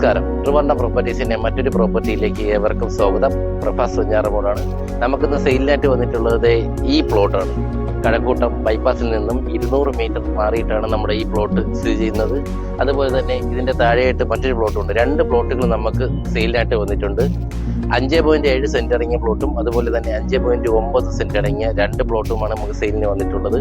നമസ്കാരം. ട്രിവാൻഡ്രം പ്രോപ്പർട്ടീസിന്റെ മറ്റൊരു പ്രോപ്പർട്ടിയിലേക്ക് ഏവർക്കും സ്വാഗതം. പ്രഭാസ് സുഞ്ഞാറമോടാണ്. നമുക്കിന്ന് സെയിലിനായിട്ട് വന്നിട്ടുള്ളത് ഈ പ്ലോട്ടാണ്. കഴക്കൂട്ടം ബൈപ്പാസിൽ നിന്നും 200 മീറ്റർ മാറിയിട്ടാണ് നമ്മുടെ ഈ പ്ലോട്ട് സ്ഥിതി ചെയ്യുന്നത്. അതുപോലെ തന്നെ ഇതിന്റെ താഴെയായിട്ട് മറ്റൊരു പ്ലോട്ടുണ്ട്. 2 പ്ലോട്ടുകൾ നമുക്ക് സെയിലിനായിട്ട് വന്നിട്ടുണ്ട്. 5.7 സെന്റ് അടങ്ങിയ പ്ലോട്ടും അതുപോലെ തന്നെ 5.9 സെന്റ് അടങ്ങിയ 2 പ്ലോട്ടുമാണ് നമുക്ക് സെയിലിന് വന്നിട്ടുള്ളത്.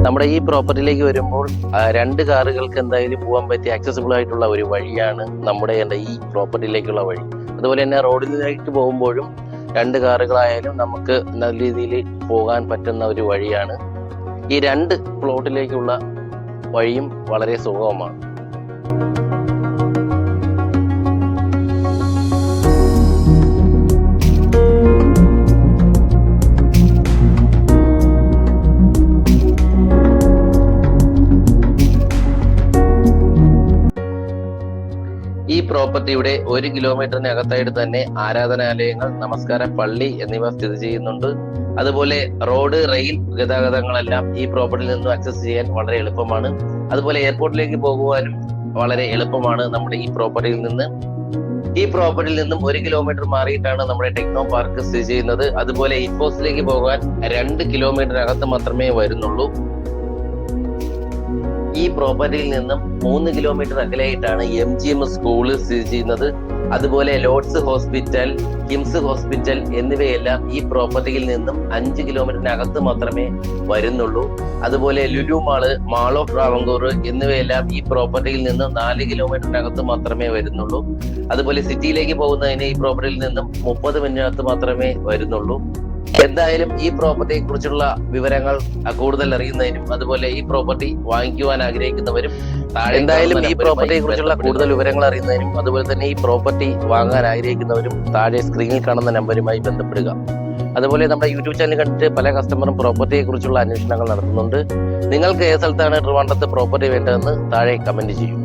നമ്മുടെ ഈ പ്രോപ്പർട്ടിയിലേക്ക് വരുമ്പോൾ 2 കാറുകൾക്ക് എന്തായാലും പോകാൻ പറ്റിയ ആക്സസിബിൾ ആയിട്ടുള്ള ഒരു വഴിയാണ് നമ്മുടെ ഈ പ്രോപ്പർട്ടിയിലേക്കുള്ള വഴി. അതുപോലെ തന്നെ റോഡിലേക്ക് പോകുമ്പോഴും 2 കാറുകളായാലും നമുക്ക് നല്ല രീതിയിൽ പോകാൻ പറ്റുന്ന ഒരു വഴിയാണ്. ഈ 2 പ്ലോട്ടിലേക്കുള്ള വഴിയും വളരെ സുഗമമാണ്. ഈ പ്രോപ്പർട്ടിയുടെ 1 കിലോമീറ്ററിനകത്തായിട്ട് തന്നെ ആരാധനാലയങ്ങൾ, നമസ്കാര പള്ളി എന്നിവ സ്ഥിതി ചെയ്യുന്നുണ്ട്. അതുപോലെ റോഡ്, റെയിൽ ഗതാഗതങ്ങളെല്ലാം ഈ പ്രോപ്പർട്ടിയിൽ നിന്നും ആക്സസ് ചെയ്യാൻ വളരെ എളുപ്പമാണ്. അതുപോലെ എയർപോർട്ടിലേക്ക് പോകുവാനും വളരെ എളുപ്പമാണ് നമ്മുടെ ഈ പ്രോപ്പർട്ടിയിൽ നിന്ന്. ഈ പ്രോപ്പർട്ടിയിൽ നിന്നും 1 കിലോമീറ്റർ മാറിയിട്ടാണ് നമ്മുടെ ടെക്നോ പാർക്ക് സ്ഥിതി ചെയ്യുന്നത്. അതുപോലെ ഇൻഫോസിലേക്ക് പോകാൻ 2 കിലോമീറ്ററിനകത്ത് മാത്രമേ വരുന്നുള്ളൂ. ഈ പ്രോപ്പർട്ടിയിൽ നിന്നും 3 കിലോമീറ്റർ അകലെയായിട്ടാണ് MGM സ്കൂള് സ്ഥിതി ചെയ്യുന്നത്. അതുപോലെ ലോർഡ്സ് ഹോസ്പിറ്റൽ, കിംസ് ഹോസ്പിറ്റൽ എന്നിവയെല്ലാം ഈ പ്രോപ്പർട്ടിയിൽ നിന്നും 5 കിലോമീറ്ററിനകത്ത് മാത്രമേ വരുന്നുള്ളൂ. അതുപോലെ Lulu mall, mall of Travancore എന്നിവയെല്ലാം ഈ പ്രോപ്പർട്ടിയിൽ നിന്നും 4 കിലോമീറ്ററിനകത്ത് മാത്രമേ വരുന്നുള്ളൂ. അതുപോലെ സിറ്റിയിലേക്ക് പോകുന്നതിന് ഈ പ്രോപ്പർട്ടിയിൽ നിന്നും 30 മിനിറ്റിനകത്ത് മാത്രമേ വരുന്നുള്ളൂ. എന്തായാലും ഈ പ്രോപ്പർട്ടിയെ കുറിച്ചുള്ള വിവരങ്ങൾ കൂടുതൽ അറിയുന്നതിനും അതുപോലെ ഈ പ്രോപ്പർട്ടി വാങ്ങിക്കുവാൻ ആഗ്രഹിക്കുന്നവരും ഈ പ്രോപ്പർട്ടിയെ കുറിച്ചുള്ള കൂടുതൽ വിവരങ്ങൾ അറിയുന്നതിനും അതുപോലെ തന്നെ ഈ പ്രോപ്പർട്ടി വാങ്ങാൻ ആഗ്രഹിക്കുന്നവരും താഴെ സ്ക്രീനിൽ കാണുന്ന നമ്പറുമായി ബന്ധപ്പെടുക. അതുപോലെ നമ്മുടെ യൂട്യൂബ് ചാനൽ കണ്ടിട്ട് പല കസ്റ്റമറും പ്രോപ്പർട്ടിയെ കുറിച്ചുള്ള അന്വേഷണങ്ങൾ നടത്തുന്നുണ്ട്. നിങ്ങൾക്ക് ഏത് സ്ഥലത്താണ് ട്രിവാൻഡ്രത്ത് പ്രോപ്പർട്ടി വേണ്ടതെന്ന് താഴെ കമന്റ് ചെയ്യും.